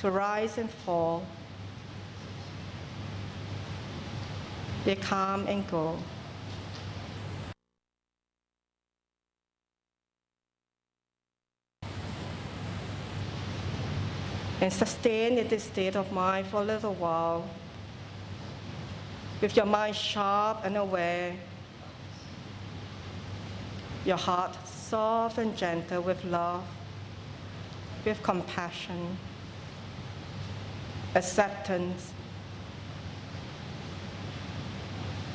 to rise and fall. They come and go. And sustain in this state of mind for a little while, with your mind sharp and aware, your heart soft and gentle with love, with compassion, acceptance,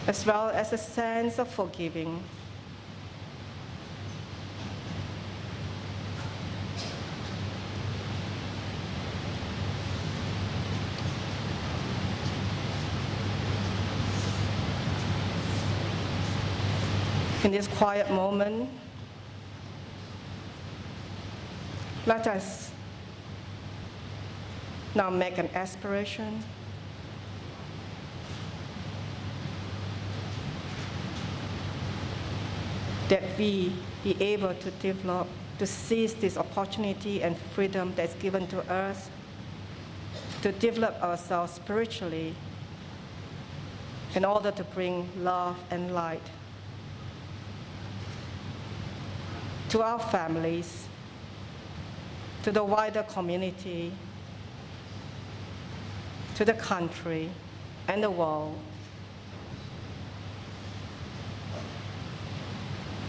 as well as a sense of forgiving. In this quiet moment, let us now make an aspiration that we be able to develop, to seize this opportunity and freedom that's given to us to develop ourselves spiritually in order to bring love and light to our families, to the wider community, to the country and the world.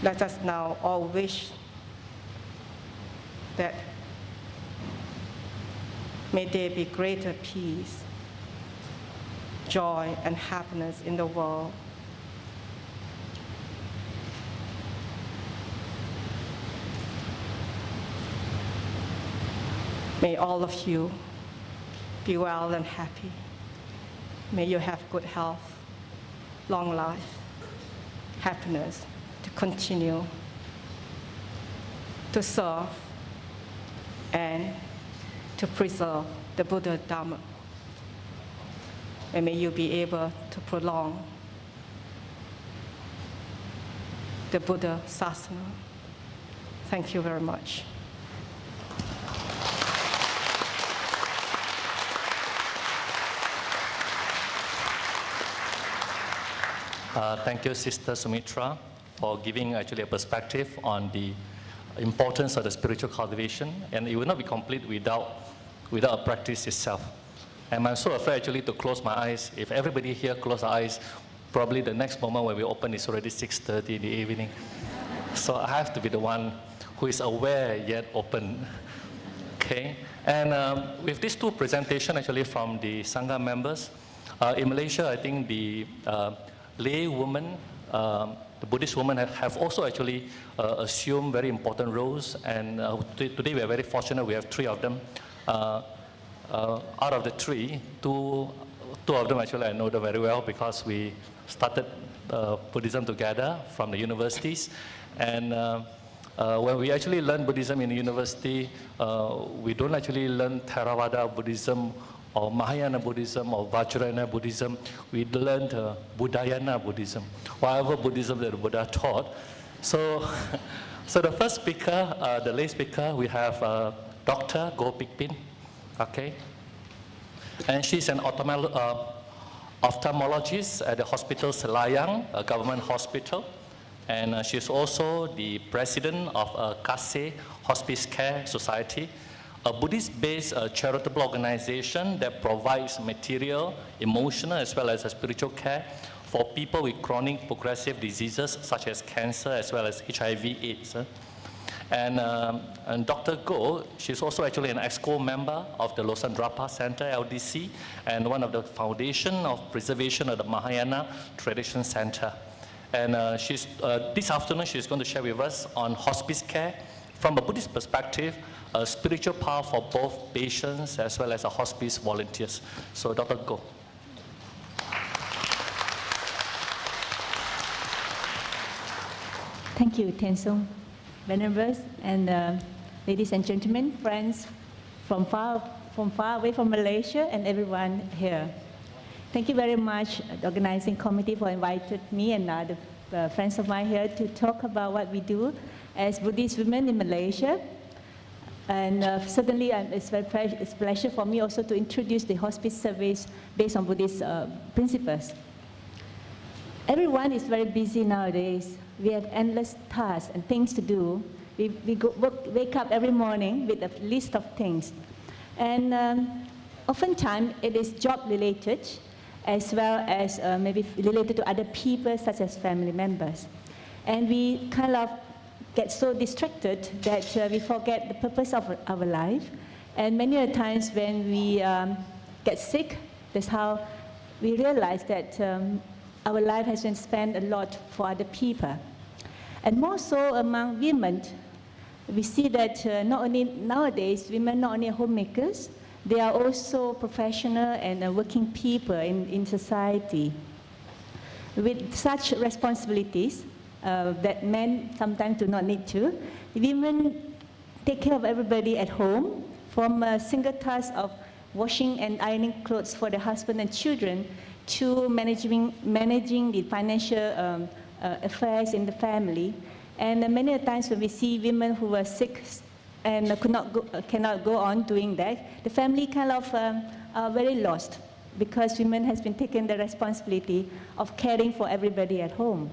Let us now all wish that may there be greater peace, joy, and happiness in the world. May all of you be well and happy. May you have good health, long life, happiness to continue to serve and to preserve the Buddha Dharma. And may you be able to prolong the Buddha Sasana. Thank you very much. Thank you, Sister Sumitra, for giving actually a perspective on the importance of the spiritual cultivation, and it will not be complete without a practice itself. And I'm so afraid actually to close my eyes. If everybody here close their eyes, probably the next moment when we open is already 6:30 in the evening. So I have to be the one who is aware yet open. Okay, and with these two presentations actually from the Sangha members, in Malaysia, I think the lay women, the Buddhist women have also actually assumed very important roles, and today we are very fortunate, we have 3 of them. Out of the 3, two of them actually I know them very well because we started Buddhism together from the universities, and when we actually learn Buddhism in the university, we don't actually learn Theravada Buddhism or Mahayana Buddhism or Vajrayana Buddhism. We learned Buddhayana Buddhism, whatever Buddhism that the Buddha taught. So the first speaker, the lay speaker, we have Dr. Goh Pik Pin, okay? And she's an ophthalmologist at the Hospital Selayang, a government hospital. And she's also the president of Kaseh Hospice Care Society, a Buddhist-based charitable organization that provides material, emotional, as well as spiritual care for people with chronic progressive diseases such as cancer as well as HIV/AIDS. And Dr. Goh, she's also actually an EXCO member of the Losan Drapa Center, LDC, and one of the foundation of preservation of the Mahayana Tradition Center. And this afternoon, she's going to share with us on hospice care from a Buddhist perspective, a spiritual path for both patients as well as hospice volunteers. So, Dr. Goh. Thank you, Tensung. Venerables and ladies and gentlemen, friends from far away from Malaysia and everyone here. Thank you very much, the organizing committee, for inviting me and the friends of mine here to talk about what we do as Buddhist women in Malaysia. And certainly, it's a pleasure for me also to introduce the hospice service based on Buddhist principles. Everyone is very busy nowadays. We have endless tasks and things to do. We wake up every morning with a list of things. And oftentimes, it is job-related, as well as maybe related to other people, such as family members. And we kind of get so distracted that we forget the purpose of our life. And many a times when we get sick, that's how we realize that our life has been spent a lot for other people. And more so among women, we see that not only nowadays, women not only are homemakers, they are also professional and working people in society. With such responsibilities that men sometimes do not need to, women take care of everybody at home, from a single task of washing and ironing clothes for the husband and children to managing the financial affairs in the family. And many times when we see women who are sick and cannot go on doing that, the family kind of are very lost, because women has been taking the responsibility of caring for everybody at home.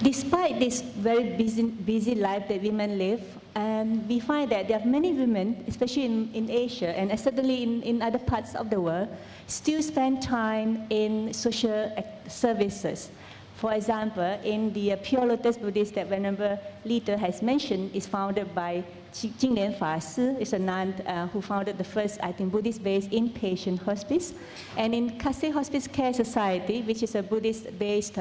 Despite this very busy life that women live, and we find that there are many women, especially in Asia and certainly in other parts of the world, still spend time in social services. For example, in the Pure Lotus Buddhist that Venerable Leader has mentioned, is founded by Jinglian Fa Si, is a nun who founded the first, I think, Buddhist-based inpatient hospice. And in Kasei Hospice Care Society, which is a Buddhist-based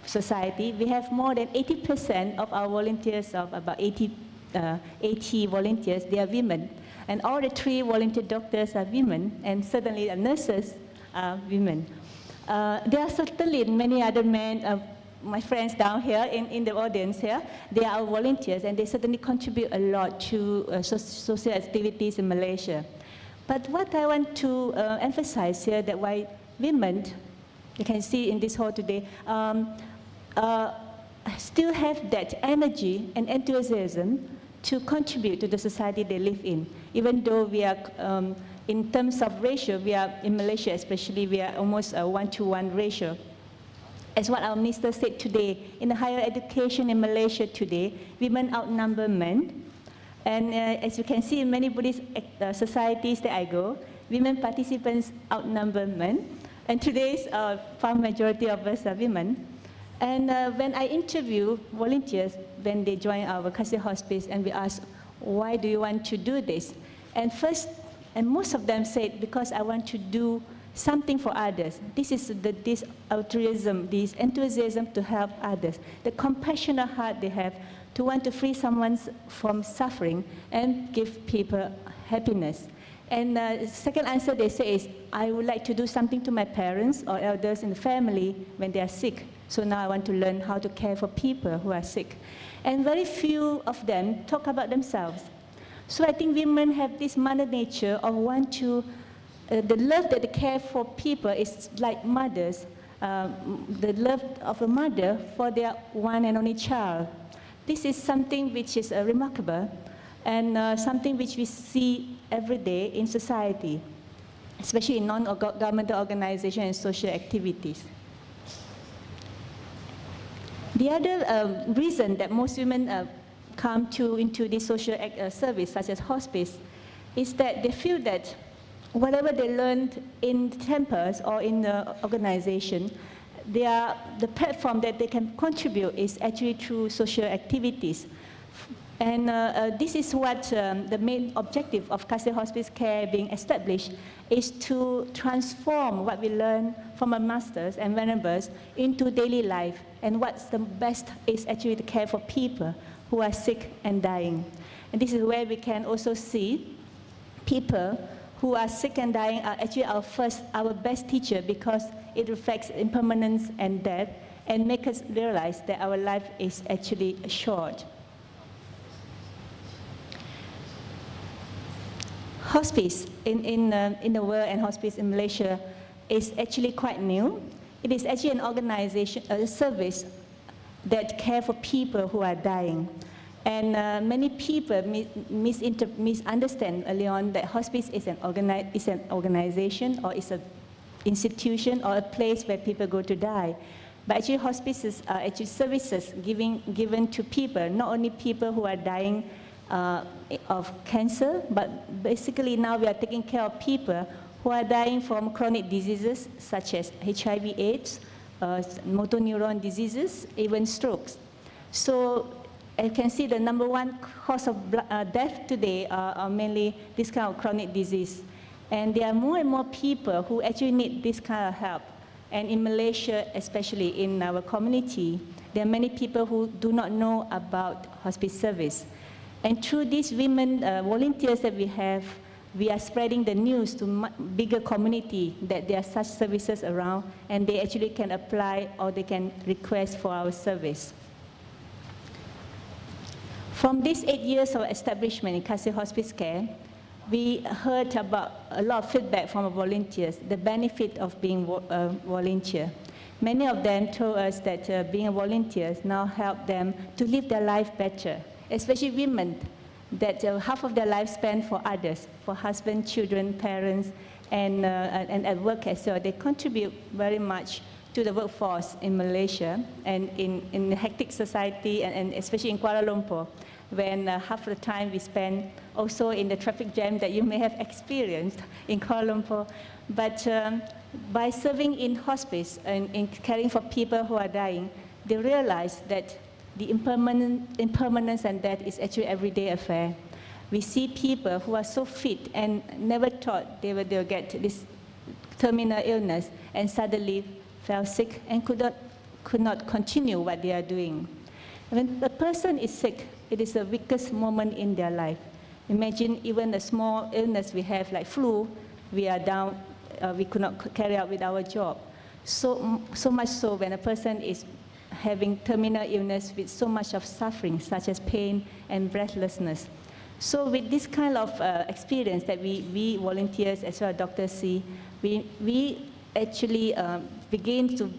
society, we have more than 80% of our volunteers, of about 80 volunteers, they are women. And all the 3 volunteer doctors are women, and certainly the nurses are women. There are certainly many other men, my friends down here in the audience here, they are volunteers, and they certainly contribute a lot to social activities in Malaysia. But what I want to emphasize here, that why women, you can see in this hall today, still have that energy and enthusiasm to contribute to the society they live in. Even though we are, in terms of ratio, we are, in Malaysia especially, we are almost a 1-to-1 ratio. As what our minister said today, in the higher education in Malaysia today, women outnumber men. And as you can see in many Buddhist societies that I go, women participants outnumber men. And today's far majority of us are women. And when I interview volunteers, when they join our Kasei Hospice, and we ask, why do you want to do this? And most of them said, because I want to do something for others. This is this altruism, this enthusiasm to help others, the compassionate heart they have to want to free someone from suffering and give people happiness. And the second answer they say is, I would like to do something to my parents or elders in the family when they are sick. So now I want to learn how to care for people who are sick. And very few of them talk about themselves. So I think women have this mother nature of want to, the love that they care for people is like mothers, the love of a mother for their one and only child. This is something which is remarkable, and something which we see every day in society, especially in non-governmental organizations and social activities. The other reason that most women come into this social service, such as hospice, is that they feel that whatever they learned in temples or in the organization, the platform that they can contribute is actually through social activities. And this is what the main objective of Kasei Hospice Care being established is to transform what we learn from our masters and venerables into daily life. And what's the best is actually to care for people who are sick and dying. And this is where we can also see people who are sick and dying are actually our best teacher, because it reflects impermanence and death and make us realize that our life is actually short. Hospice in the world and hospice in Malaysia is actually quite new. It is actually an organization, a service that care for people who are dying. And many people misunderstand early on that hospice is an organization or is an institution or a place where people go to die. But actually hospices are actually services given to people, not only people who are dying of cancer, but basically now we are taking care of people who are dying from chronic diseases such as HIV/AIDS, motor neuron diseases, even strokes. So you can see the number one cause of death today are mainly this kind of chronic disease. And there are more and more people who actually need this kind of help. And in Malaysia, especially in our community, there are many people who do not know about hospice service. And through these women volunteers that we have, we are spreading the news to bigger community that there are such services around, and they actually can apply or they can request for our service. From these 8 years of establishment in Kasih Hospice Care, we heard about a lot of feedback from our volunteers, the benefit of being a volunteer. Many of them told us that being a volunteer now help them to live their life better, especially women, that half of their life spent for others, for husband, children, parents, and at work as well. They contribute very much to the workforce in Malaysia and in a hectic society, and especially in Kuala Lumpur, when half the time we spend also in the traffic jam that you may have experienced in Kuala Lumpur. But by serving in hospice and in caring for people who are dying, they realize that the impermanence and death is actually an everyday affair. We see people who are so fit and never thought they'll get this terminal illness and suddenly fell sick and could not continue what they are doing. When a person is sick, it is the weakest moment in their life. Imagine even a small illness we have like flu, we are down, we could not carry out with our job. So much so when a person is having terminal illness with so much of suffering, such as pain and breathlessness. So with this kind of experience that we volunteers as well as doctors see, we actually begin to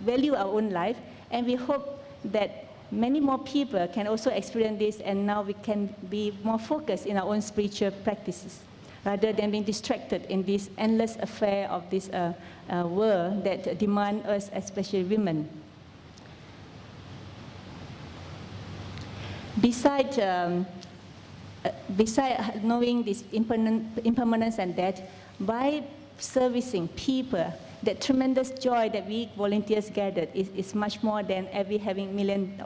value our own life, and we hope that many more people can also experience this, and now we can be more focused in our own spiritual practices, rather than being distracted in this endless affair of this world that demand us, especially women. Besides knowing this impermanence and death, by servicing people, the tremendous joy that we volunteers gathered is much more than having $1 million.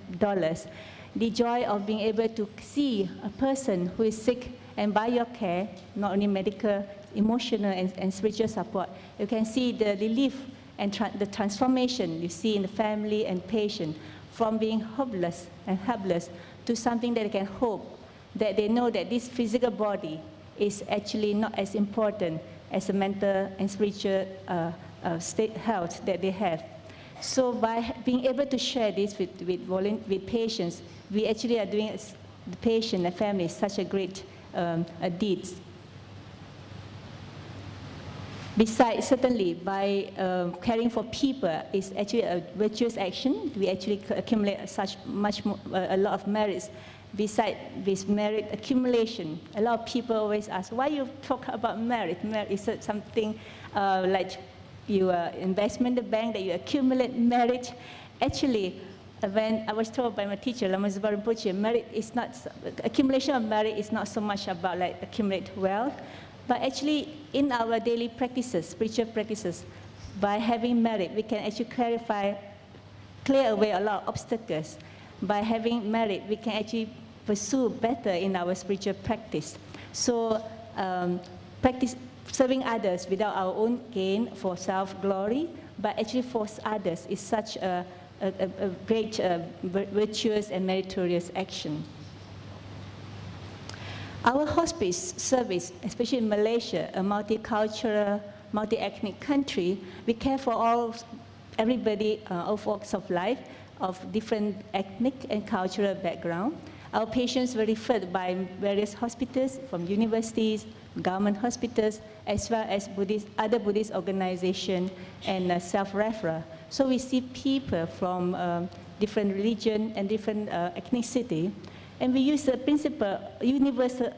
The joy of being able to see a person who is sick, and by your care, not only medical, emotional, and spiritual support, you can see the relief and the transformation you see in the family and patient, from being hopeless and helpless to something that they can hope, that they know that this physical body is actually not as important as the mental and spiritual state health that they have. So by being able to share this with patients, we actually are doing the patient and family such a great deed. Besides, certainly, by caring for people is actually a virtuous action. We actually accumulate a lot of merits. Besides this merit accumulation, a lot of people always ask, why you talk about merit? Merit is something like you investment in the bank that you accumulate merit. Actually, when I was told by my teacher, Lama Zubar Rinpoche, merit is not, accumulation of merit is not so much about like accumulate wealth, but actually in our daily practices, spiritual practices, by having merit, we can actually clear away a lot of obstacles. By having merit, we can actually pursue better in our spiritual practice. So serving others without our own gain for self-glory, but actually for others is such a great virtuous and meritorious action. Our hospice service, especially in Malaysia, a multicultural, multi-ethnic country, we care for everybody of walks of life, of different ethnic and cultural background. Our patients were referred by various hospitals, from universities, government hospitals, as well as other Buddhist organizations and self-referral. So we see people from different religion and different ethnicity, and we use the principle, universal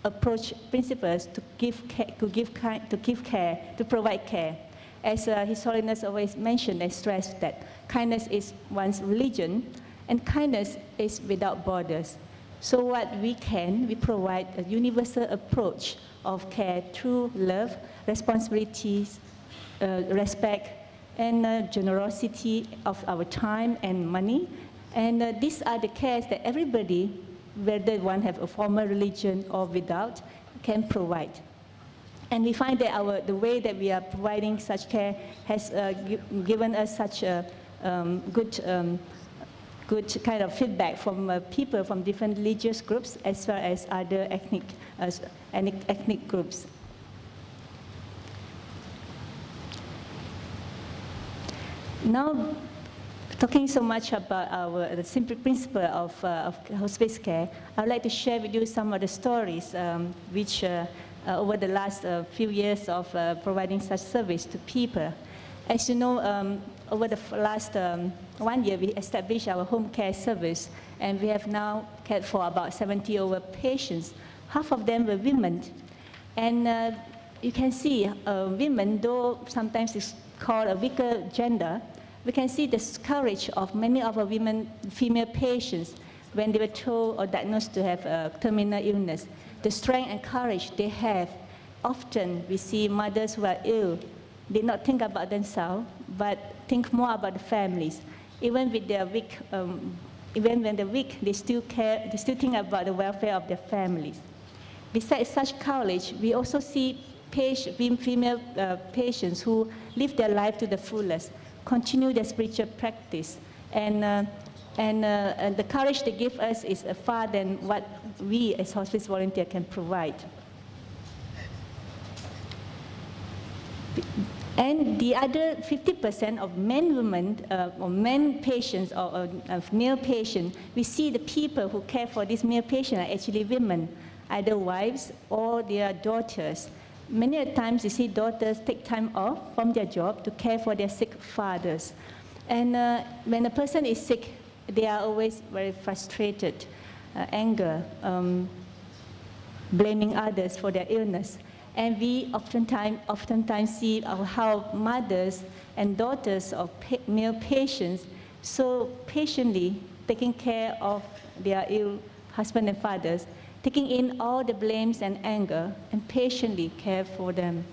approach principles to give care, to provide care. As His Holiness always mentioned and stressed that kindness is one's religion, and kindness is without borders. So what we provide a universal approach of care through love, responsibilities, respect, and generosity of our time and money. And these are the cares that everybody, whether one have a formal religion or without, can provide. And we find that the way that we are providing such care has given us such a good kind of feedback from people from different religious groups as well as other ethnic groups. Now, talking so much about the simple principle of hospice care, I would like to share with you some of the stories which over the last few years of providing such service to people. As you know, over the last 1 year, we established our home care service, and we have now cared for about 70 over patients. Half of them were women. And you can see women, though sometimes it's called a weaker gender, we can see the courage of many of our female patients when they were told or diagnosed to have a terminal illness. The strength and courage they have. Often we see mothers who are ill, they not think about themselves, but think more about the families. Even with their weak, even when they're weak, they still care, they still think about the welfare of their families. Besides such courage, we also see female patients who live their life to the fullest, continue their spiritual practice, and the courage they give us is far than what we as hospice volunteers can provide. And the other 50% of men patients or male patients, we see the people who care for these male patients are actually women, either wives or their daughters. Many times you see daughters take time off from their job to care for their sick fathers. And when a person is sick, they are always very frustrated, anger, blaming others for their illness. And we oftentimes see how mothers and daughters of male patients so patiently taking care of their ill husband and fathers, taking in all the blames and anger, and patiently care for them.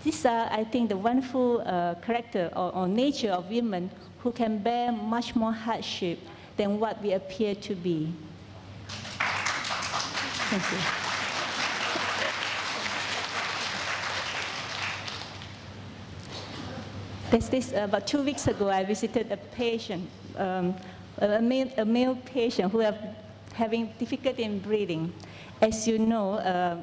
These are, I think, the wonderful character or nature of women who can bear much more hardship than what we appear to be. Thank you. About 2 weeks ago, I visited a patient, a male patient who was having difficulty in breathing. As you know,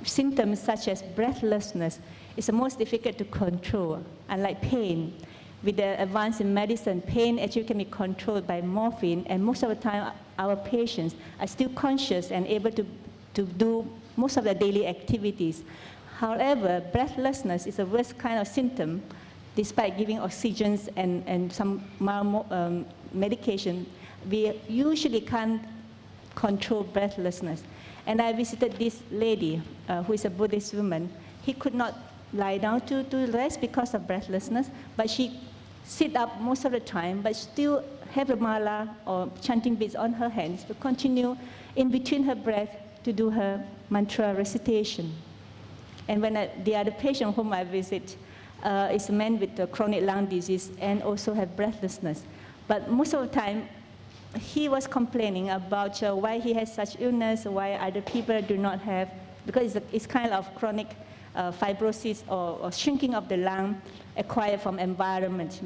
symptoms such as breathlessness is the most difficult to control, unlike pain. With the advance in medicine, pain actually can be controlled by morphine, and most of the time, our patients are still conscious and able to do most of their daily activities. However, breathlessness is the worst kind of symptom. Despite giving oxygens and some mild medication, we usually can't control breathlessness. And I visited this lady, who is a Buddhist woman. He could not lie down to rest because of breathlessness, but she sit up most of the time, but still have a mala or chanting beads on her hands to continue in between her breath to do her mantra recitation. And when the other patient whom I visit is a man with chronic lung disease and also have breathlessness. But most of the time, he was complaining about why he has such illness, why other people do not have, because it's kind of chronic fibrosis or shrinking of the lung acquired from environment.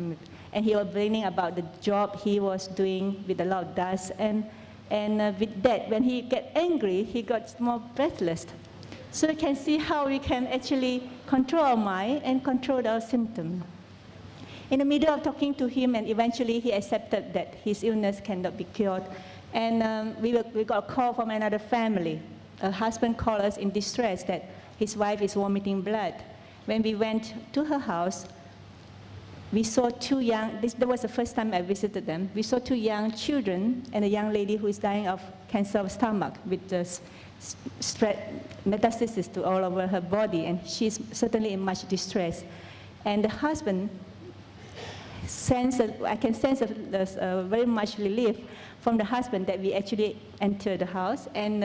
And he was complaining about the job he was doing with a lot of dust. And with that, when he get angry, he got more breathless. So you can see how we can actually control our mind and control our symptoms. In the middle of talking to him, and eventually he accepted that his illness cannot be cured. And we got a call from another family. A husband called us in distress that his wife is vomiting blood. When we went to her house, we saw two young, that was the first time I visited them. We saw two young children and a young lady who is dying of cancer of stomach with spread metastasis to all over her body, and she's certainly in much distress. And the husband I can sense very much relief from the husband that we actually entered the house, and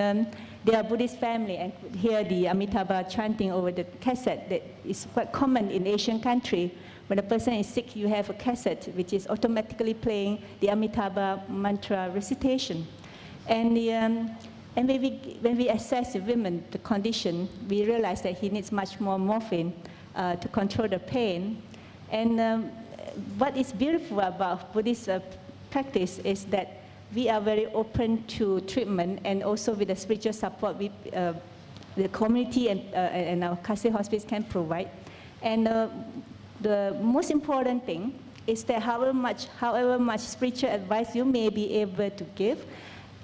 they are Buddhist family, and could hear the Amitabha chanting over the cassette that is quite common in Asian country. When a person is sick, you have a cassette which is automatically playing the Amitabha mantra recitation. And when we assess the woman, the condition, we realize that he needs much more morphine to control the pain. And what is beautiful about Buddhist practice is that we are very open to treatment, and also with the spiritual support the community and our Kase hospice can provide. And the most important thing is that however much spiritual advice you may be able to give,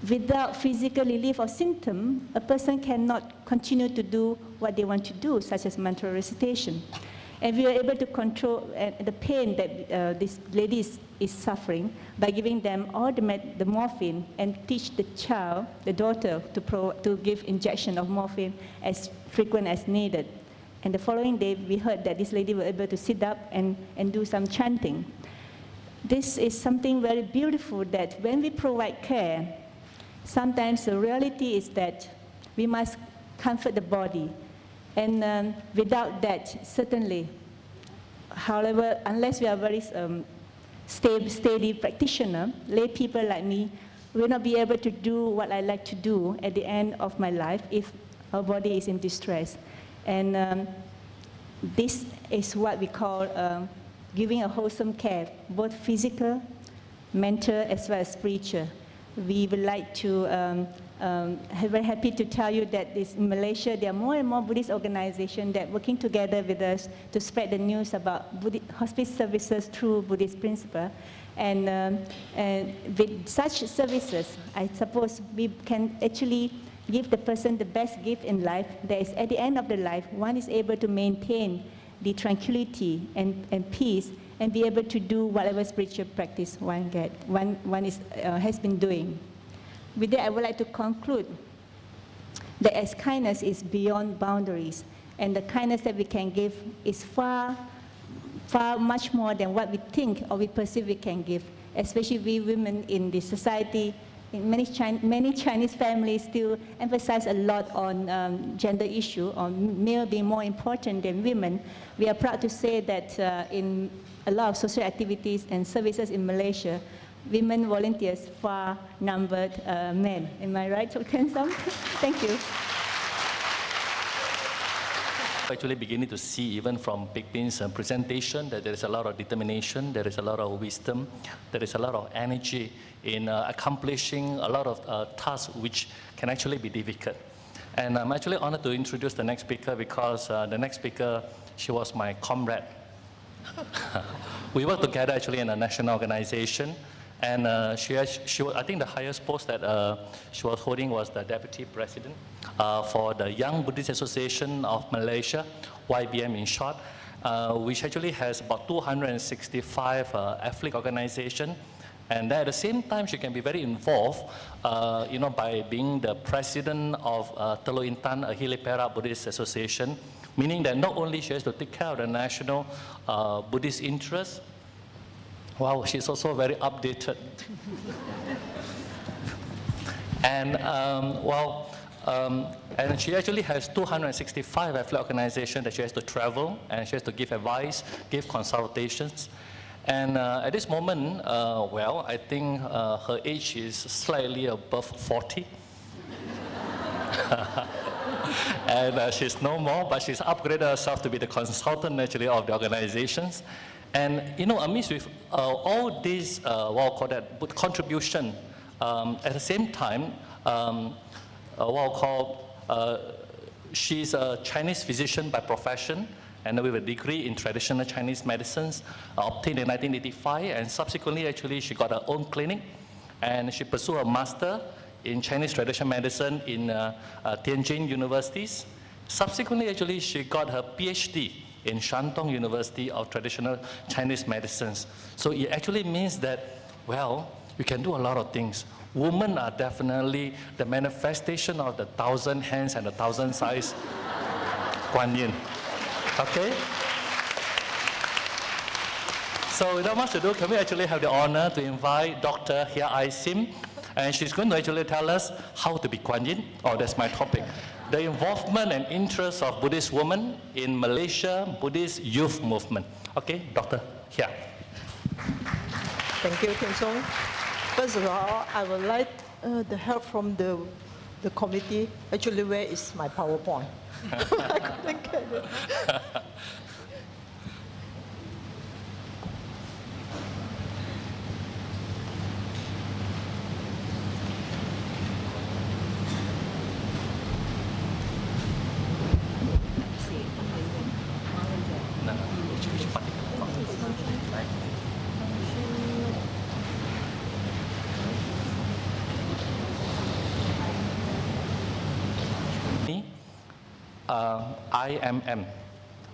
without physical relief of symptom, a person cannot continue to do what they want to do, such as mantra recitation. And we are able to control the pain that this lady is suffering by giving them all the morphine, and teach the child, the daughter, to give injection of morphine as frequent as needed. And the following day, we heard that this lady was able to sit up and do some chanting. This is something very beautiful, that when we provide care, sometimes the reality is that we must comfort the body. And without that, certainly, however, unless we are very steady practitioner, lay people like me will not be able to do what I like to do at the end of my life if our body is in distress. And this is what we call giving a wholesome care, both physical, mental, as well as spiritual. We would like to very happy to tell you that in Malaysia, there are more and more Buddhist organizations that are working together with us to spread the news about hospice services through Buddhist principle. And with such services, I suppose we can actually give the person the best gift in life. That is, at the end of the life, one is able to maintain the tranquility and peace, and be able to do whatever spiritual practice one has been doing. With that, I would like to conclude that as kindness is beyond boundaries, and the kindness that we can give is far much more than what we think or we perceive we can give, especially we women in this society. In many Chinese families still emphasize a lot on gender issue, on male being more important than women. We are proud to say that in a lot of social activities and services in Malaysia, women volunteers far numbered men. Am I right, Dr. Ensam? Thank you. Actually beginning to see even from Big Bin's presentation that there is a lot of determination, there is a lot of wisdom, there is a lot of energy in accomplishing a lot of tasks which can actually be difficult. And I'm actually honored to introduce the next speaker, because the next speaker, she was my comrade. We worked together actually in a national organization, and I think the highest post that she was holding was the deputy president for the Young Buddhist Association of Malaysia, YBM in short, which actually has about 265 athlete organizations. And at the same time, she can be very involved, by being the president of Teluk Intan, a Hilly Perak Buddhist Association, meaning that not only she has to take care of the national Buddhist interests, wow, she's also very updated. And and she actually has 265 athlete organizations that she has to travel, and she has to give advice, give consultations. And at this moment, I think her age is slightly above 40. And she's no more, but she's upgraded herself to be the consultant actually of the organizations. And amidst with all these, contribution, at the same time, she's a Chinese physician by profession, and with a degree in traditional Chinese medicines, obtained in 1985, and subsequently, actually, she got her own clinic, and she pursued a master in Chinese traditional medicine in Tianjin universities. Subsequently, actually, she got her PhD in Shantung University of Traditional Chinese Medicines. So it actually means that, well, you can do a lot of things. Women are definitely the manifestation of the 1,000 hands and the 1,000 eyes Guan Yin. Okay? So without much ado, can we actually have the honor to invite Dr. Hia Ai Sim, and she's going to actually tell us how to be Guan Yin. Oh, that's my topic. The involvement and interest of Buddhist women in Malaysia Buddhist youth movement. Okay, Dr. Hia. Thank you, Kim Song. First of all, I would like the help from the committee. Actually, where is my PowerPoint? I couldn't get it. IMM,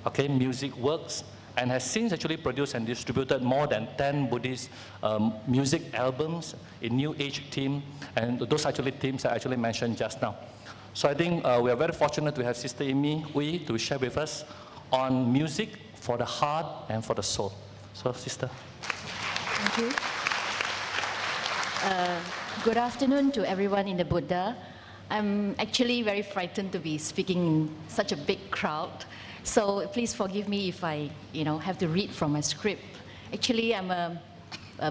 okay, Music Works, and has since actually produced and distributed more than 10 Buddhist music albums in New Age theme, and those actually themes I actually mentioned just now. So I think we are very fortunate to have Sister Amy Hui to share with us on music for the heart and for the soul. So, Sister. Thank you. Good afternoon to everyone in the Buddha. I'm actually very frightened to be speaking in such a big crowd. So please forgive me if I, have to read from my script. Actually, I'm a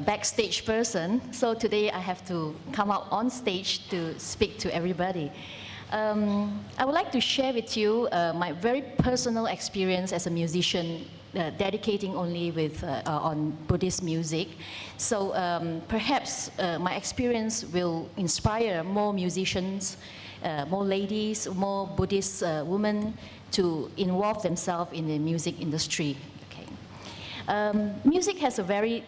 backstage person, so today I have to come out on stage to speak to everybody. I would like to share with you my very personal experience as a musician, dedicating only on Buddhist music. So perhaps my experience will inspire more musicians, more ladies, more Buddhist women to involve themselves in the music industry. Okay. Music has a very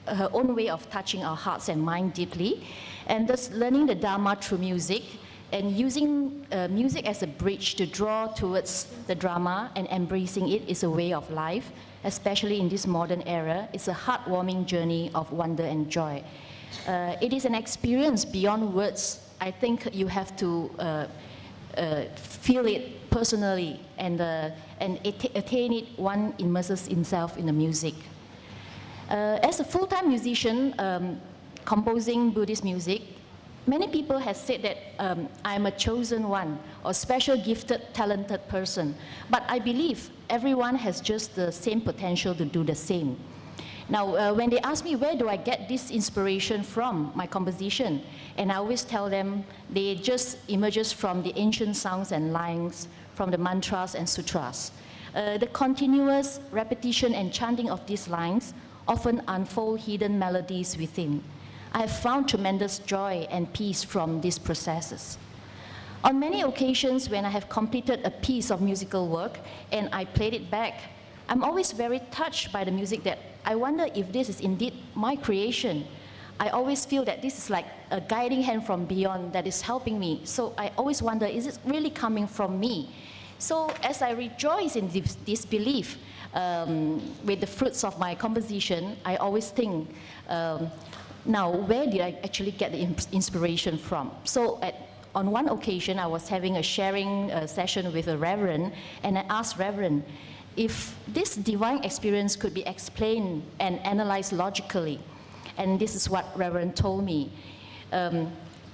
own way of touching our hearts and mind deeply, and thus learning the Dharma through music and using music as a bridge to draw towards the Dharma and embracing it is a way of life, especially in this modern era. It's a heartwarming journey of wonder and joy. It is an experience beyond words. I think you have to feel it personally and attain it. One immerses himself in the music. As a full-time musician composing Buddhist music, many people have said that I'm a chosen one or special gifted, talented person. But I believe everyone has just the same potential to do the same. Now, when they ask me where do I get this inspiration from, my composition, and I always tell them they just emerges from the ancient sounds and lines, from the mantras and sutras. The continuous repetition and chanting of these lines often unfold hidden melodies within. I have found tremendous joy and peace from these processes. On many occasions when I have completed a piece of musical work and I played it back, I'm always very touched by the music that I wonder if this is indeed my creation. I always feel that this is like a guiding hand from beyond that is helping me. So I always wonder, is it really coming from me? So as I rejoice in this belief with the fruits of my composition, I always think, now, where did I actually get the inspiration from? So on one occasion, I was having a sharing session with a reverend, and I asked Reverend if this divine experience could be explained and analyzed logically. And this is what Reverend told me.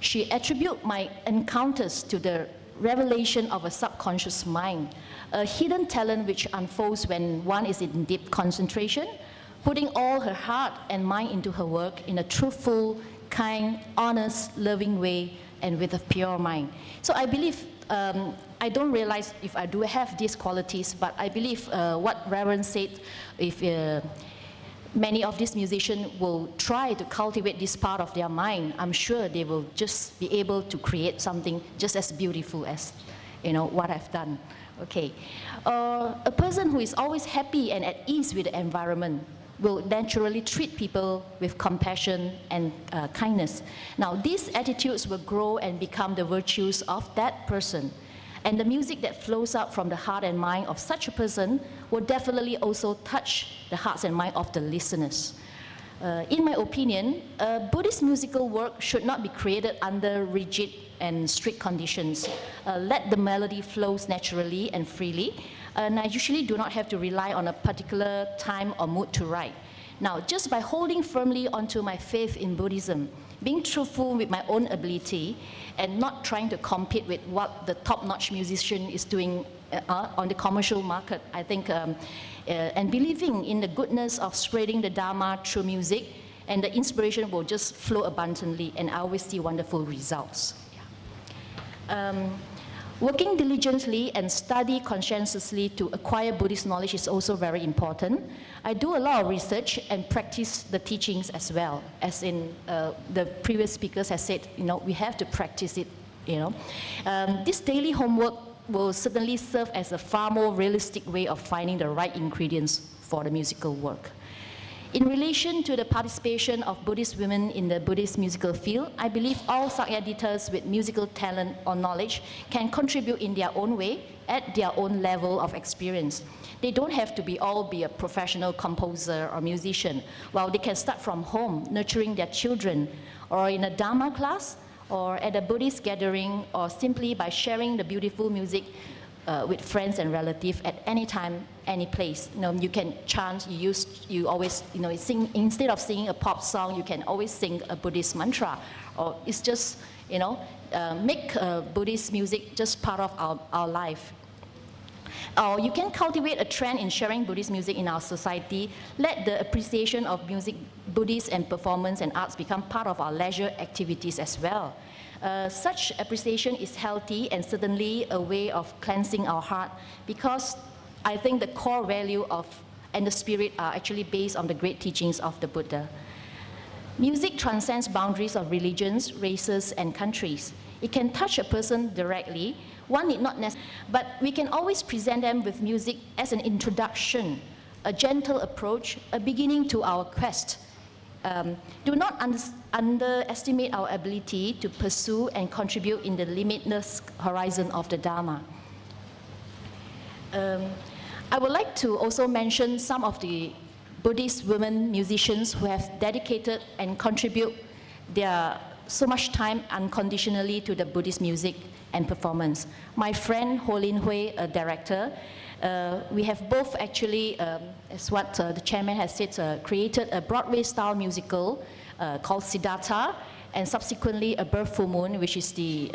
She attributed my encounters to the revelation of a subconscious mind, a hidden talent which unfolds when one is in deep concentration, putting all her heart and mind into her work in a truthful, kind, honest, loving way, and with a pure mind. So I believe, I don't realize if I do have these qualities, but I believe what Reverend said, if many of these musicians will try to cultivate this part of their mind, I'm sure they will just be able to create something just as beautiful as what I've done. Okay. A person who is always happy and at ease with the environment will naturally treat people with compassion and kindness. Now, these attitudes will grow and become the virtues of that person. And the music that flows out from the heart and mind of such a person will definitely also touch the hearts and mind of the listeners. In my opinion, Buddhist musical work should not be created under rigid and strict conditions. Let the melody flows naturally and freely, and I usually do not have to rely on a particular time or mood to write. Now, just by holding firmly onto my faith in Buddhism, being truthful with my own ability, and not trying to compete with what the top-notch musician is doing on the commercial market, I think, and believing in the goodness of spreading the Dharma through music, and the inspiration will just flow abundantly, and I always see wonderful results. Working diligently and study conscientiously to acquire Buddhist knowledge is also very important. I do a lot of research and practice the teachings as well, as in the previous speakers have said, we have to practice it, This daily homework will certainly serve as a far more realistic way of finding the right ingredients for the musical work. In relation to the participation of Buddhist women in the Buddhist musical field, I believe all Sakyadhitas with musical talent or knowledge can contribute in their own way at their own level of experience. They don't have to all be a professional composer or musician, while they can start from home, nurturing their children, or in a Dharma class, or at a Buddhist gathering, or simply by sharing the beautiful music with friends and relatives at any time, any place. You can chant, you always, sing, instead of singing a pop song, you can always sing a Buddhist mantra. Or it's just, make Buddhist music just part of our life. Or you can cultivate a trend in sharing Buddhist music in our society. Let the appreciation of music, Buddhist and performance and arts become part of our leisure activities as well. Such appreciation is healthy and certainly a way of cleansing our heart, because I think the core value and the spirit are actually based on the great teachings of the Buddha. Music transcends boundaries of religions, races, and countries. It can touch a person directly. One need not necessarily, but we can always present them with music as an introduction, a gentle approach, a beginning to our quest. Do not underestimate our ability to pursue and contribute in the limitless horizon of the Dharma. I would like to also mention some of the Buddhist women musicians who have dedicated and contribute their so much time unconditionally to the Buddhist music and performance. My friend Ho Lin Hui, a director, we have both actually, as what the chairman has said, created a Broadway-style musical called Siddhartha, and subsequently A Birth Full Moon, which is the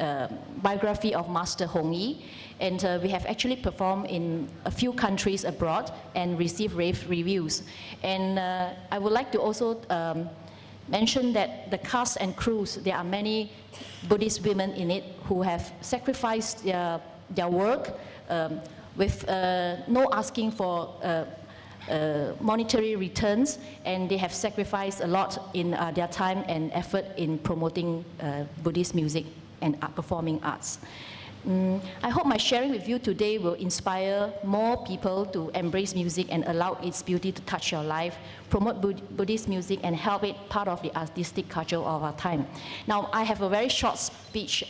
biography of Master Hong Yi. And we have actually performed in a few countries abroad and received rave reviews. And I would like to also mention that the cast and crews, there are many Buddhist women in it who have sacrificed their work with no asking for monetary returns, and they have sacrificed a lot in their time and effort in promoting Buddhist music and performing arts. I hope my sharing with you today will inspire more people to embrace music and allow its beauty to touch your life, promote Buddhist music, and help it part of the artistic culture of our time. Now, I have a very short speech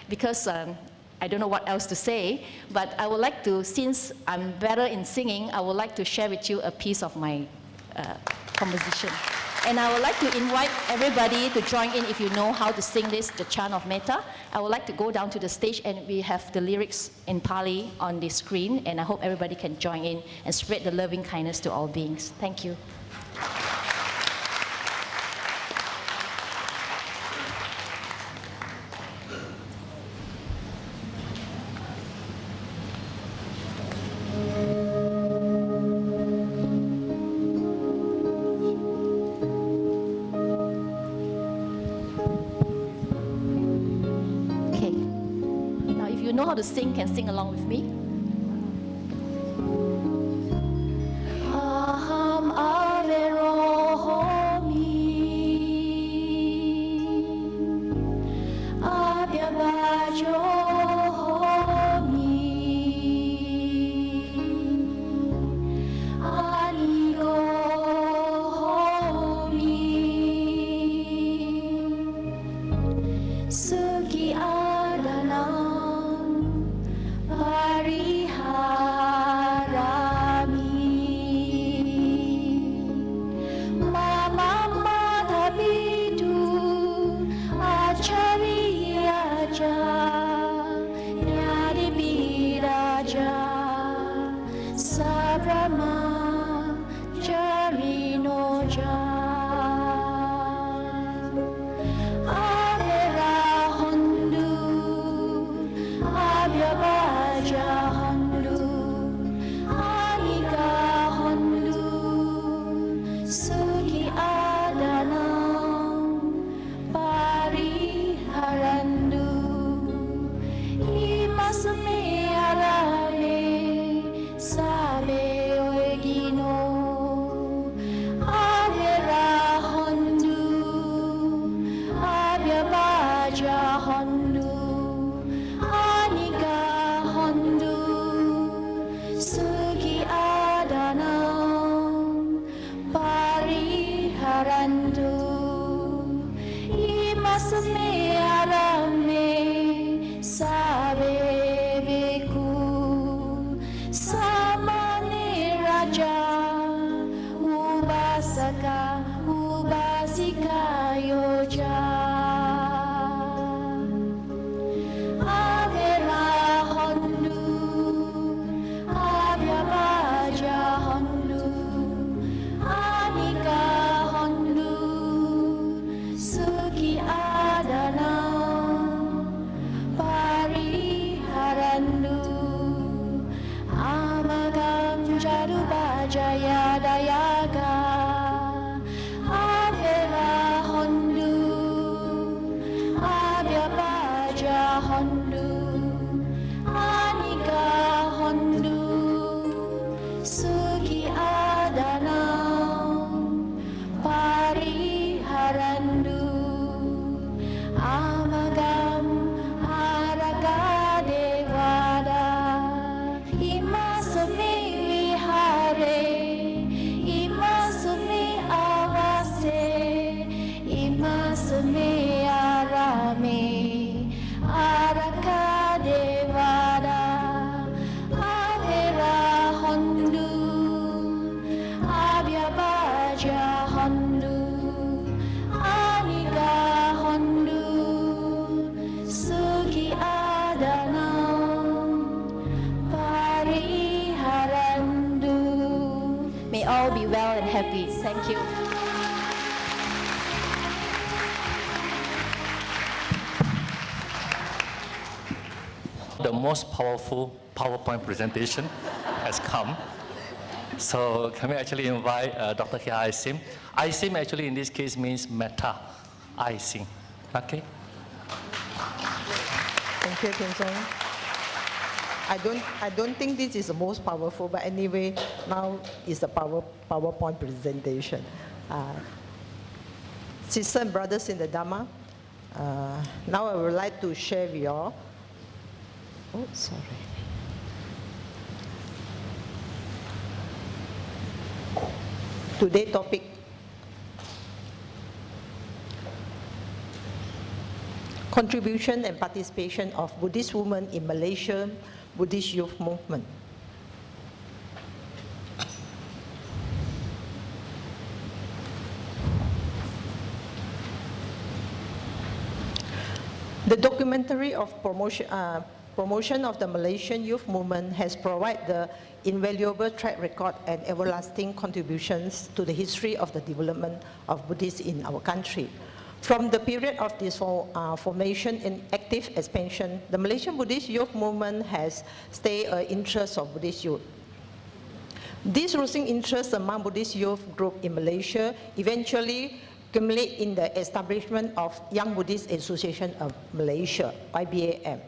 because I don't know what else to say, but I would like to, since I'm better in singing, I would like to share with you a piece of my composition. And I would like to invite everybody to join in if you know how to sing this, the chant of Metta. I would like to go down to the stage, and we have the lyrics in Pali on the screen, and I hope everybody can join in and spread the loving kindness to all beings. Thank you. To sing, can sing along with me. Aham averohomi abhyabajohomi anigohomi suki adana Raja, Nyadipi Raja, Sabrama, Jarinoja. Avera Hondu, Abyabaja Hondu, Anika Hondu, Suki Adanam, Pari Harandu, Imasame Arame, Sabe Oegino, Avera Hondu, Abyabaja Hondu, Anika Hondu, Sugi Adanam, Pari Harandu, Imasame Arame, Sabe Beku, Samane Raja, Ubasaka, Ubasika Yoja. Avera Hondu, Abyabaja Hondu, Anika Hondu, Suki Adanam, Pari Harandu, Amagam Jarubajaya Dayaga, Avera Hondu, Abyabaja Hondu, Anika Hondu, Suki Adanam, Pari Harandu, Amagam Araga Devada, Imasame Vihare, Imasame Avase, Imasame Arame, Araka Devada, Avera Hondu, Abyabaja Hondu, Anika Hondu, Suki Adanam, Pari Harandu. May all be well and happy. Thank you. The most powerful PowerPoint presentation has come. So can we actually invite Dr. Hia Aisim? Aisim actually in this case means meta, Aisim. Okay? Thank you, Kim Song. I don't think this is the most powerful, but anyway, now is the PowerPoint presentation. Sisters and brothers in the Dharma, now I would like to share with you all. Oh, sorry. Today's topic, contribution and participation of Buddhist women in Malaysia Buddhist youth movement. The documentary of promotion of the Malaysian youth movement has provided the invaluable track record and everlasting contributions to the history of the development of Buddhists in our country. From the period of this formation and active expansion, the Malaysian Buddhist youth movement has stayed an interest of Buddhist youth. This rising interest among Buddhist youth group in Malaysia eventually culminate in the establishment of Young Buddhist Association of Malaysia, YBAM.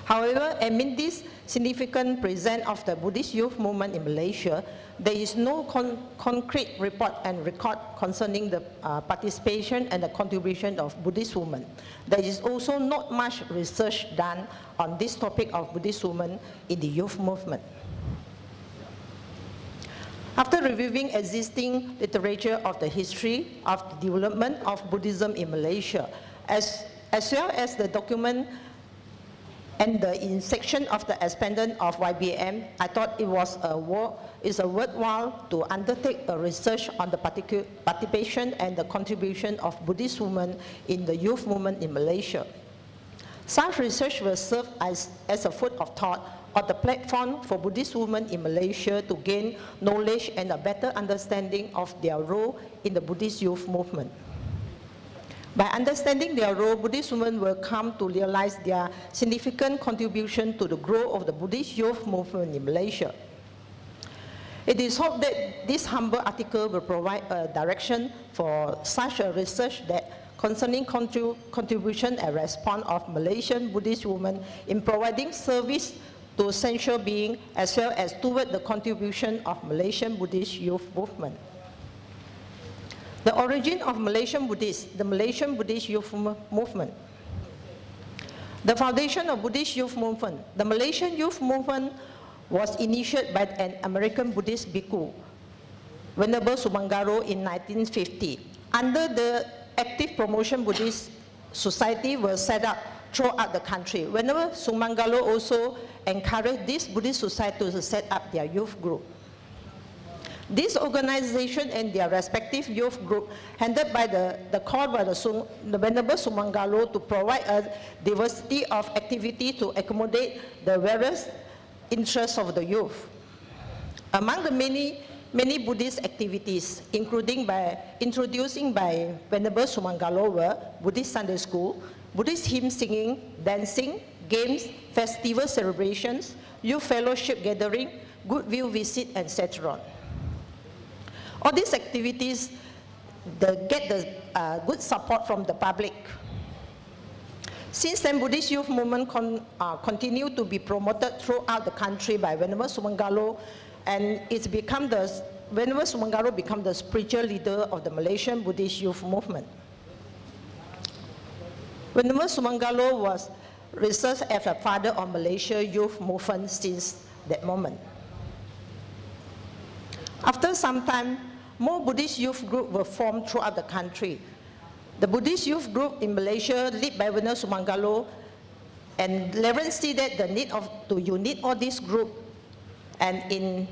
However, amid this significant presence of the Buddhist youth movement in Malaysia, there is no concrete report and record concerning the participation and the contribution of Buddhist women. There is also not much research done on this topic of Buddhist women in the youth movement. After reviewing existing literature of the history of the development of Buddhism in Malaysia, as well as the document and the section of the expanded of YBM, I thought it was worthwhile to undertake a research on the participation and the contribution of Buddhist women in the youth movement in Malaysia. Such research will serve as a food of thought or the platform for Buddhist women in Malaysia to gain knowledge and a better understanding of their role in the Buddhist youth movement. By understanding their role, Buddhist women will come to realize their significant contribution to the growth of the Buddhist youth movement in Malaysia. It is hoped that this humble article will provide a direction for such a research that concerning contribution and response of Malaysian Buddhist women in providing service to essential beings, as well as toward the contribution of Malaysian Buddhist youth movement. The origin of Malaysian Buddhists, the Malaysian Buddhist youth movement. The foundation of Buddhist youth movement. The Malaysian youth movement was initiated by an American Buddhist bhikkhu, Venerable Sumangaro, in 1950. Under the Active Promotion Buddhist Society was set up throughout the country. Venerable Sumangaro also encouraged this Buddhist society to set up their youth group. This organization and their respective youth group handled by the call by the Venerable Sumangalo to provide a diversity of activity to accommodate the various interests of the youth. Among the many Buddhist activities, introducing by Venerable Sumangalo were Buddhist Sunday School, Buddhist hymn singing, dancing, games, festival celebrations, youth fellowship gathering, goodwill visit, etc. All these activities get the good support from the public. Since then, Buddhist youth movement continue to be promoted throughout the country by Venerable Sumangalo, and Venerable Sumangalo became the spiritual leader of the Malaysian Buddhist youth movement. Venerable Sumangalo was researched as a father of Malaysia youth movement since that moment. After some time, more Buddhist youth groups were formed throughout the country. The Buddhist youth group in Malaysia, led by Venerable Sumangalo, and Reverend see that the need to unite all these groups, and in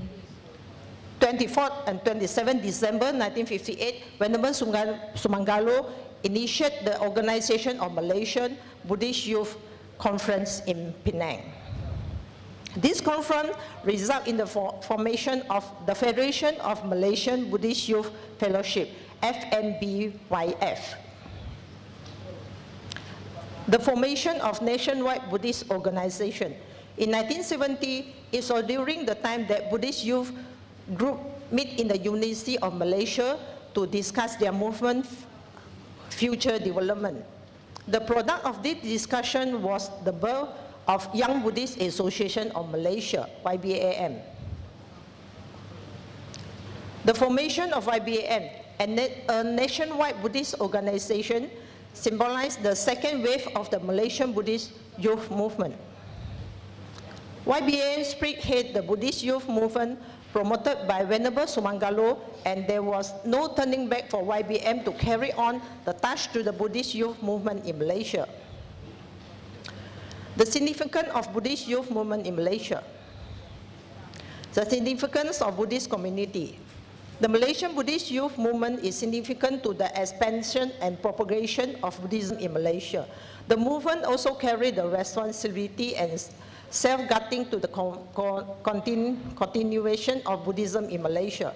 24 and 27 December 1958, Venerable Sumangalo initiated the organization of Malaysian Buddhist Youth Conference in Penang. This conference resulted in the formation of the Federation of Malaysian Buddhist Youth Fellowship, FMBYF. The formation of nationwide Buddhist organization. In 1970, it was during the time that Buddhist youth group meet in the University of Malaysia to discuss their movement future development. The product of this discussion was the birth of Young Buddhist Association of Malaysia, YBAM. The formation of YBAM, a nationwide Buddhist organization, symbolized the second wave of the Malaysian Buddhist youth movement. YBAM spearheaded the Buddhist youth movement promoted by Venerable Sumangalo, and there was no turning back for YBAM to carry on the touch to the Buddhist youth movement in Malaysia. The significance of Buddhist youth movement in Malaysia. The significance of Buddhist community. The Malaysian Buddhist youth movement is significant to the expansion and propagation of Buddhism in Malaysia. The movement also carried the responsibility and safeguarding to the continuation of Buddhism in Malaysia.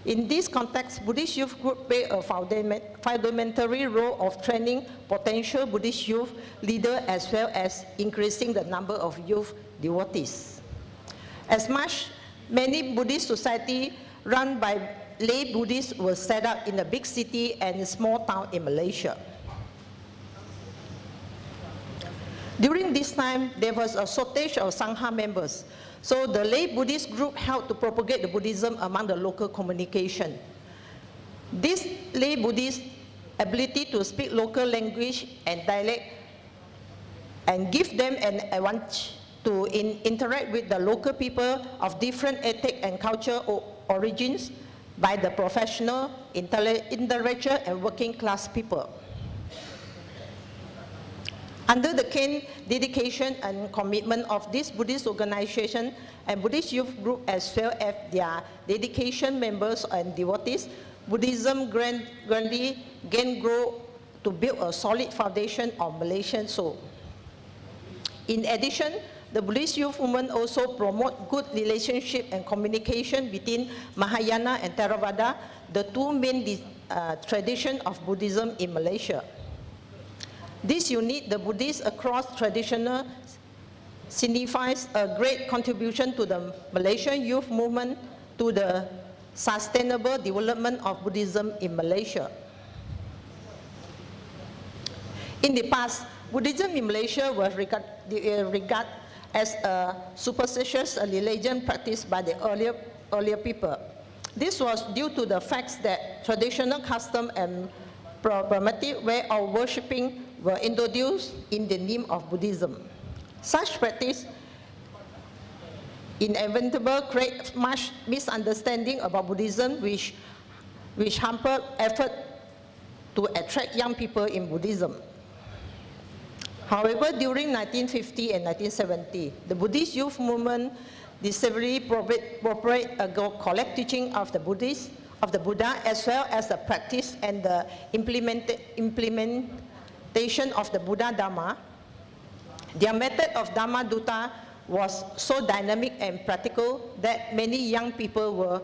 In this context, Buddhist youth group play a fundamental role of training potential Buddhist youth leaders as well as increasing the number of youth devotees. Many Buddhist societies run by lay Buddhists were set up in a big city and a small town in Malaysia. During this time, there was a shortage of Sangha members. So the lay Buddhist group helped to propagate the Buddhism among the local communication. This lay Buddhist ability to speak local language and dialect and give them an advantage to interact with the local people of different ethnic and cultural origins by the professional, intellectual, and working class people. Under the keen dedication and commitment of this Buddhist organization and Buddhist youth group as well as their dedication members and devotees, Buddhism gradually gained growth to build a solid foundation of Malaysian soul. In addition, the Buddhist youth movement also promote good relationship and communication between Mahayana and Theravada, the two main traditions of Buddhism in Malaysia. This unit, the Buddhists across traditional, signifies a great contribution to the Malaysian youth movement to the sustainable development of Buddhism in Malaysia. In the past, Buddhism in Malaysia was regarded as a superstitious religion practiced by the earlier people. This was due to the fact that traditional custom and primitive way of worshipping were introduced in the name of Buddhism. Such practice inevitably create much misunderstanding about Buddhism, which hampered effort to attract young people in Buddhism. However, during 1950 and 1970, the Buddhist youth movement decisively propagated a collect teaching of the Buddha, as well as the practice and the implementation of the Buddha Dharma. Their method of Dharma Dutta was so dynamic and practical that many young people were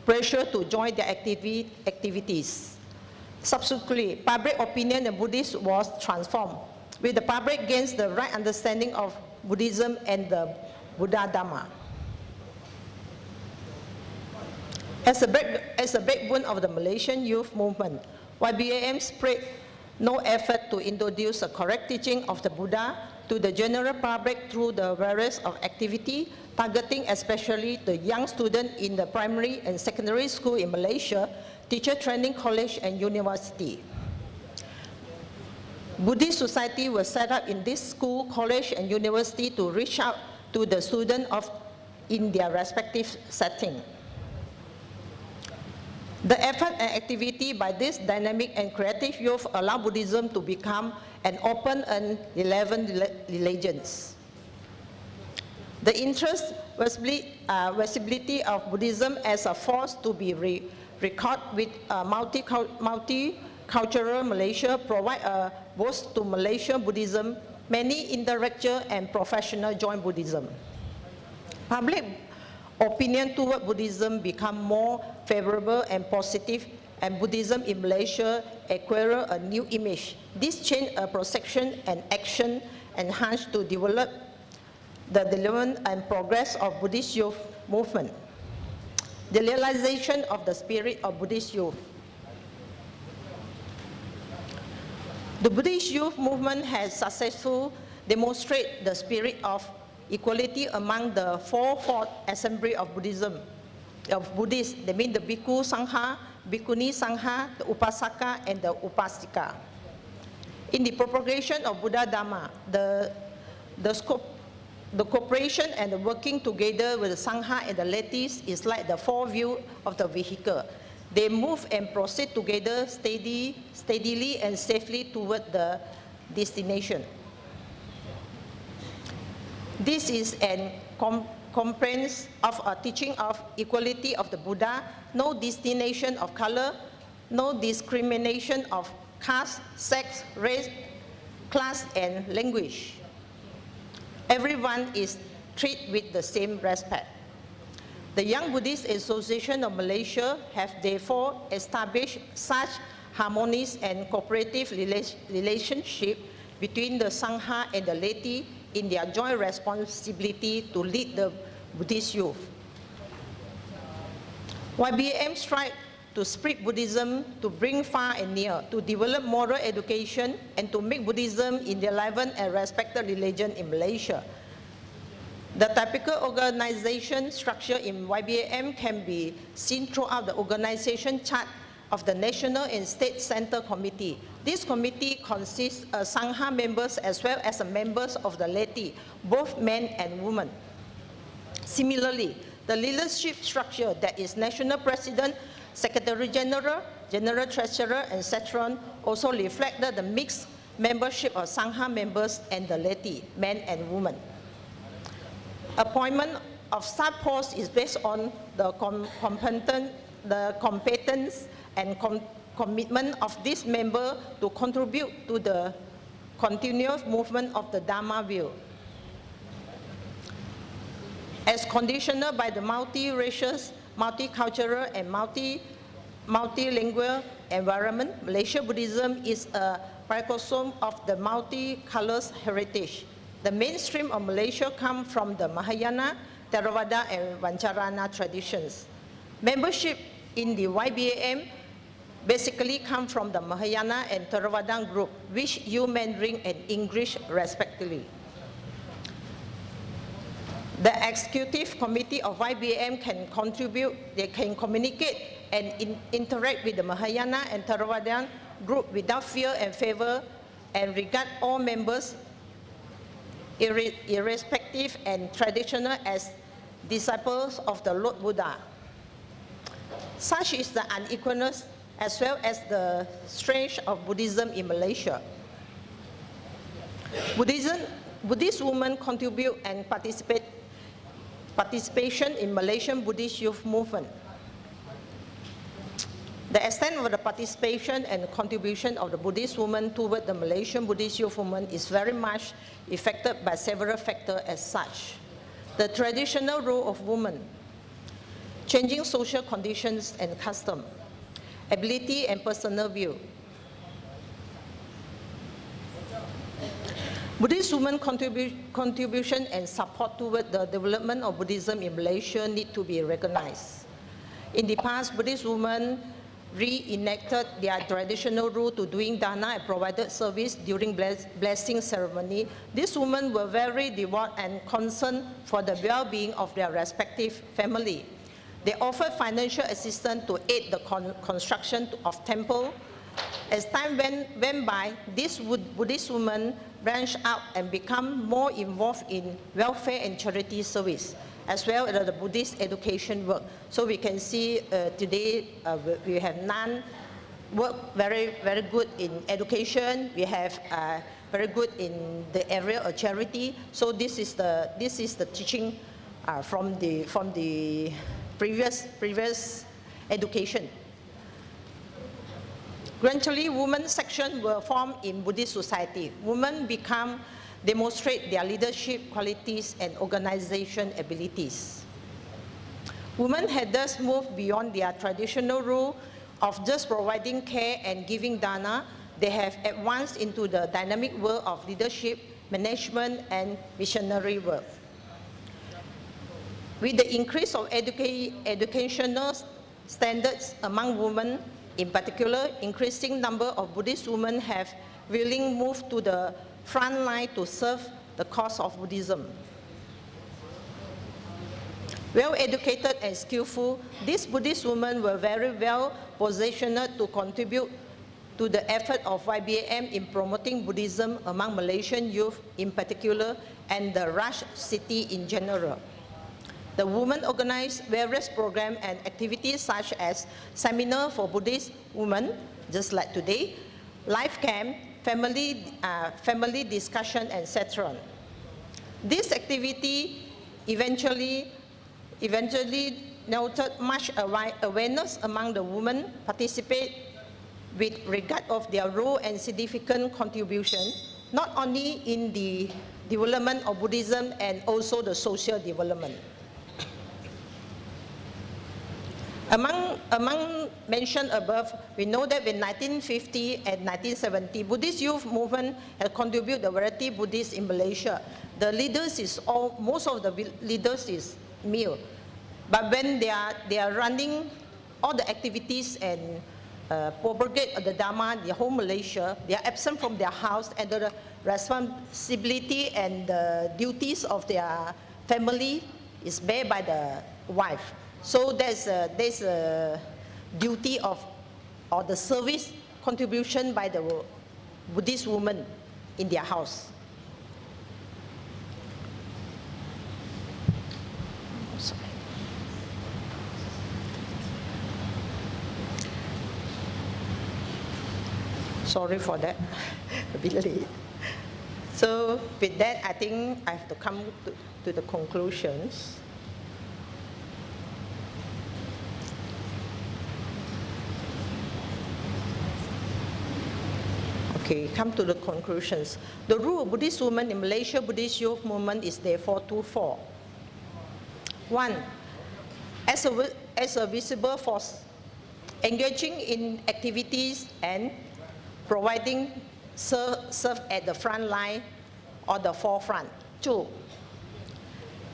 pressured to join their activities. Subsequently, public opinion in Buddhism was transformed, with the public gains the right understanding of Buddhism and the Buddha Dharma. As a backbone of the Malaysian youth movement, YBAM spread no effort to introduce a correct teaching of the Buddha to the general public through the various of activity, targeting especially the young student in the primary and secondary school in Malaysia, teacher training college and university. Buddhist society was set up in this school, college and university to reach out to the students in their respective setting. The effort and activity by this dynamic and creative youth allow Buddhism to become an open and relevant religion. The interest, visibility of Buddhism as a force to be recorded with multicultural Malaysia provide a boost to Malaysian Buddhism. Many intellectual and professionals join Buddhism. Public opinion toward Buddhism become more favorable and positive, and Buddhism in Malaysia acquire a new image. This change a perception and action enhanced to develop the development and progress of Buddhist youth movement. The realization of the spirit of Buddhist youth. The Buddhist youth movement has successfully demonstrated the spirit of equality among the fourfold assembly of Buddhism, of Buddhists. They mean the Bhikkhu Sangha, Bhikkhuni Sangha, the Upasaka, and the Upasika. In the propagation of Buddha Dharma, the cooperation and the working together with the Sangha and the ladies is like the four wheels of the vehicle. They move and proceed together steadily and safely toward the destination. This is an comprehensive of a teaching of equality of the Buddha, no distinction of color, no discrimination of caste, sex, race, class, and language. Everyone is treated with the same respect. The Young Buddhist Association of Malaysia have therefore established such harmonious and cooperative relationship between the Sangha and the laity in their joint responsibility to lead the Buddhist youth. YBAM strives to spread Buddhism, to bring far and near, to develop moral education, and to make Buddhism in the relevant and respected religion in Malaysia. The typical organization structure in YBAM can be seen throughout the organization chart of the National and State Center Committee. This committee consists of Sangha members as well as members of the laity, both men and women. Similarly, the leadership structure, that is National President, Secretary General, General Treasurer, and Secretary, also reflected the mixed membership of Sangha members and the laity, men and women. Appointment of such posts is based on the competence and commitment of this member to contribute to the continuous movement of the Dharma view. As conditional by the multiracial, multicultural, and multilingual environment, Malaysian Buddhism is a microcosm of the multicolor heritage. The mainstream of Malaysia comes from the Mahayana, Theravada, and Vancharana traditions. Membership in the YBAM basically come from the Mahayana and Theravada group, which use Mandarin and English respectively. The executive committee of YBAM can contribute, they can communicate and interact with the Mahayana and Theravada group without fear and favor, and regard all members irrespective and traditional as disciples of the Lord Buddha. Such is the unequalness as well as the strength of Buddhism in Malaysia. Buddhist women contribute and participation in Malaysian Buddhist youth movement. The extent of the participation and contribution of the Buddhist women toward the Malaysian Buddhist youth movement is very much affected by several factors as such. The traditional role of women, changing social conditions and custom, ability and personal view. Buddhist women contribution and support toward the development of Buddhism in Malaysia need to be recognized. In the past, Buddhist women reenacted their traditional rule to doing dana and provided service during blessing ceremony. These women were very devout and concerned for the well-being of their respective family. They offered financial assistance to aid the construction of temple. As time went by, these Buddhist women branched out and become more involved in welfare and charity service, as well as the Buddhist education work. So we can see today we have nuns work very good in education. We have very good in the area of charity. So this is the teaching from the previous education. Gradually, women's sections were formed in Buddhist society. Women demonstrate their leadership qualities and organization abilities. Women had thus moved beyond their traditional role of just providing care and giving dana. They have advanced into the dynamic world of leadership, management, and missionary work. With the increase of educational standards among women, in particular, increasing number of Buddhist women have willingly moved to the front line to serve the cause of Buddhism. Well-educated and skillful, these Buddhist women were very well positioned to contribute to the effort of YBAM in promoting Buddhism among Malaysian youth in particular and the Raj city in general. The women organized various programs and activities such as seminar for Buddhist women, just like today, life camp, family discussion, etc. This activity eventually noted much awareness among the women participate with regard of their role and significant contribution, not only in the development of Buddhism and also the social development. Among mentioned above, we know that in 1950 and 1970, Buddhist youth movement has contributed the variety Buddhists in Malaysia. The leaders most of the leaders is male, but when they are running all the activities and propagate the Dharma, the whole Malaysia, they are absent from their house, and the responsibility and the duties of their family is bear by the wife. So there's a duty of, or the service contribution by the Buddhist women in their house. Sorry for that, a bit late. So with that, I think I have to come to the conclusions. Okay, come to the conclusions. The role of Buddhist women in Malaysia Buddhist youth movement is therefore twofold. 1. As a visible force, engaging in activities and providing serve at the front line or the forefront. 2.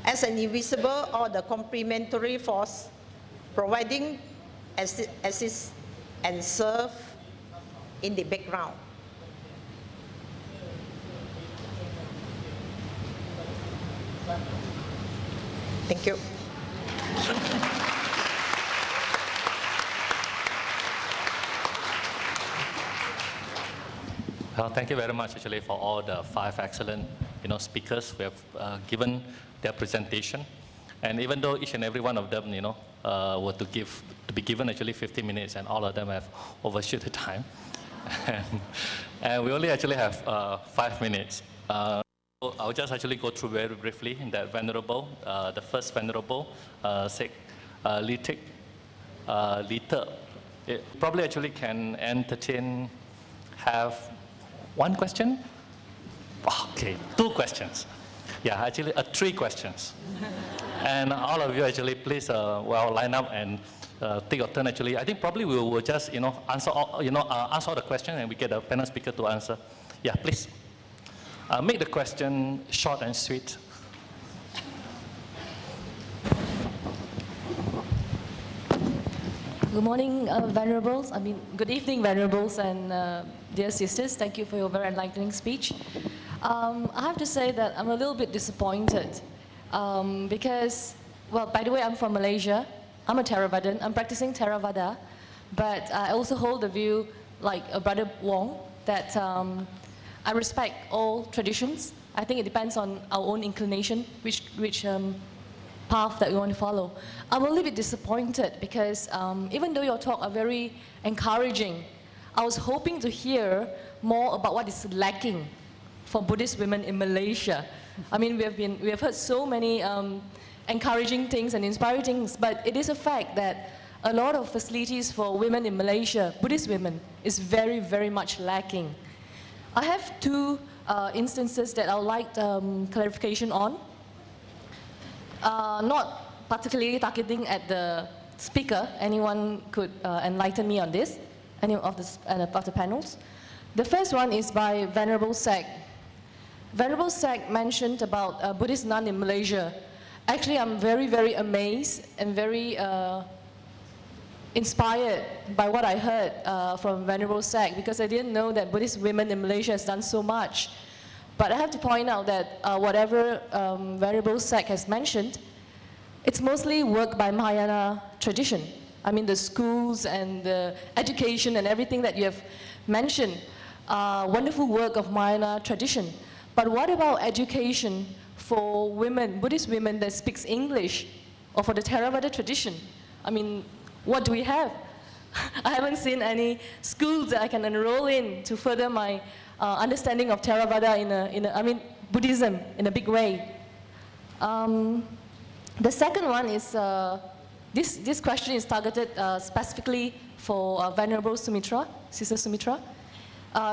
As an invisible or the complementary force, providing assist and serve in the background. Thank you. Well, thank you very much actually for all the 5 excellent speakers who have given their presentation. And even though each and every one of them were to be given actually 50 minutes, and all of them have overshoot the time. and we only actually have 5 minutes. So I'll just actually go through very briefly that venerable, the first venerable, Litik, Lita. It probably actually can have 1 question? Okay, 2 questions. Yeah, actually 3 questions. And all of you actually please line up and take your turn actually. I think probably we will just answer all, answer all the questions, and we get the panel speaker to answer. Yeah, please. Make the question short and sweet. Good morning, venerables. Good evening, venerables and dear sisters. Thank you for your very enlightening speech. I have to say that I'm a little bit disappointed because, well, by the way, I'm from Malaysia. I'm a Theravadan. I'm practicing Theravada, but I also hold the view, like Brother Wong, that I respect all traditions. I think it depends on our own inclination, which path that we want to follow. I'm a little bit disappointed because even though your talk are very encouraging, I was hoping to hear more about what is lacking for Buddhist women in Malaysia. We have heard so many encouraging things and inspiring things, but it is a fact that a lot of facilities for women in Malaysia, Buddhist women, is very, very much lacking. I have 2 instances that I would like clarification on. Not particularly targeting at the speaker. Anyone could enlighten me on this, any of the panels. The first one is by Venerable Sek. Venerable Sek mentioned about a Buddhist nun in Malaysia. Actually, I'm very, very amazed and very inspired by what I heard from Venerable Sek, because I didn't know that Buddhist women in Malaysia has done so much. But I have to point out that whatever Venerable Sek has mentioned, it's mostly work by Mahayana tradition. The schools and the education and everything that you have mentioned, wonderful work of Mahayana tradition. But what about education for women, Buddhist women that speaks English, or for the Theravada tradition? What do we have? I haven't seen any schools that I can enroll in to further my understanding of Theravada Buddhism in a big way. The second one is, this question is targeted specifically for Venerable Sumitra, Sister Sumitra.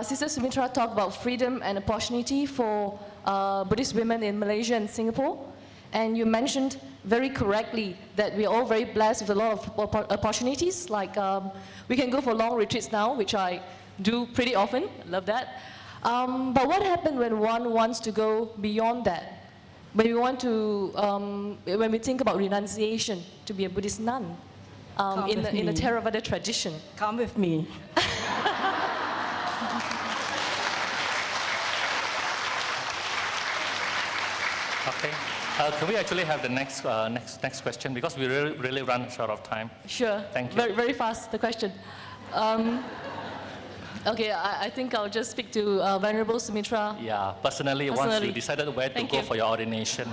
Sister Sumitra talked about freedom and opportunity for Buddhist women in Malaysia and Singapore. And you mentioned very correctly that we're all very blessed with a lot of opportunities. Like we can go for long retreats now, which I do pretty often. I love that. But what happens when one wants to go beyond that? When we want to, when we think about renunciation to be a Buddhist nun in the Theravada tradition? Come with me. Okay. Can we actually have the next question, because we really run short of time? Sure. Thank you. Very, very fast, the question. Okay, I think I'll just speak to Venerable Sumitra. Yeah, personally, once you decided where to go for your ordination.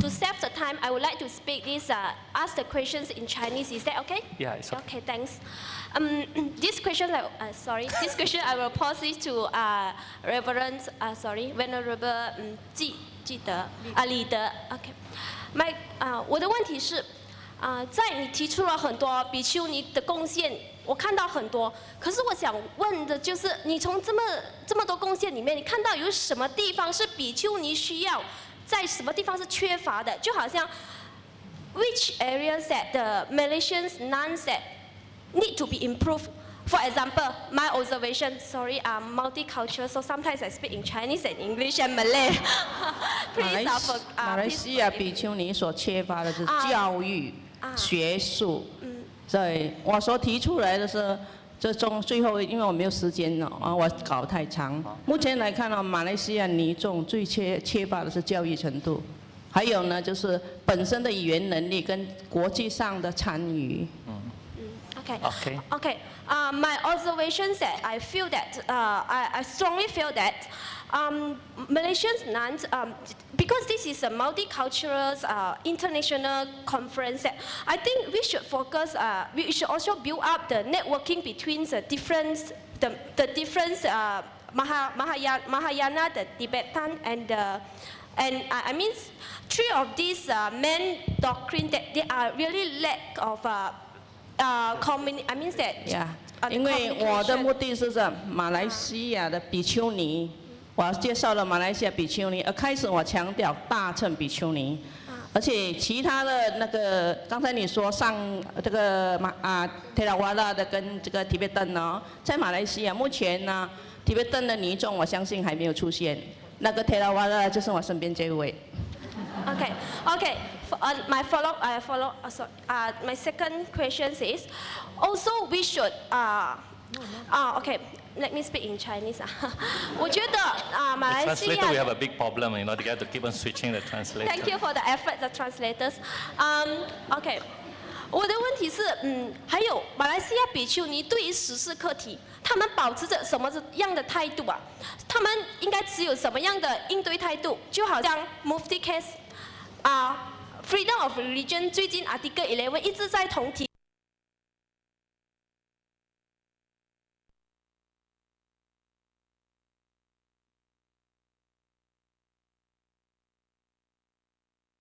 To save the time, I would like to speak this, ask the questions in Chinese. Is that okay? Yeah, it's okay. Okay, thanks. This question, this question I will pose it to Venerable 记得 Li De. Okay. 我的问题是在你提出了很多比丘尼的贡献，我看到很多。可是我想问的就是，你从这么多贡献里面，你看到有什么地方是比丘尼需要，在什么地方是缺乏的？就好像 which areas that the Malaysians nuns that need to be improved. For example, my observation, sorry, I'm multicultural, so sometimes I speak in Chinese and English and Malay. 马来西亚比丘尼所缺乏的是教育、学术。所以我所提出来的是，最后，因为我没有时间了啊，我搞太长。目前来看呢，马来西亚尼众最缺乏的是教育程度，还有呢就是本身的语言能力跟国际上的参与。Okay. My observations that I feel that I strongly feel that Malaysians nuns, because this is a multicultural international conference, I think we should focus. We should also build up the networking between the different Mahayana, the Tibetan, and I mean 3 of these main doctrine that they are really lack of. I mean that. Yeah. 因为我的目的是这马来西亚的比丘尼，我介绍了马来西亚比丘尼，而开始我强调大乘比丘尼，而且其他的那个刚才你说上这个特拉瓦拉的跟这个提贝顿呢，在马来西亚目前呢，提贝顿的尼众我相信还没有出现，那个特拉瓦拉就是我身边这位。Okay. My second question is, also we should. Okay. Let me speak in Chinese. 我觉得马来西亚 Translator, we have a big problem, you know, they have to keep on switching the translator. Thank you for the effort, the translators. Okay. 我的问题是，还有马来西亚比丘尼对于时事课题，他们保持着什么样的态度啊？他们应该持有什么样的应对态度？就好像 Mufti case，Freedom of Religion 最近 Article 11一直在同题。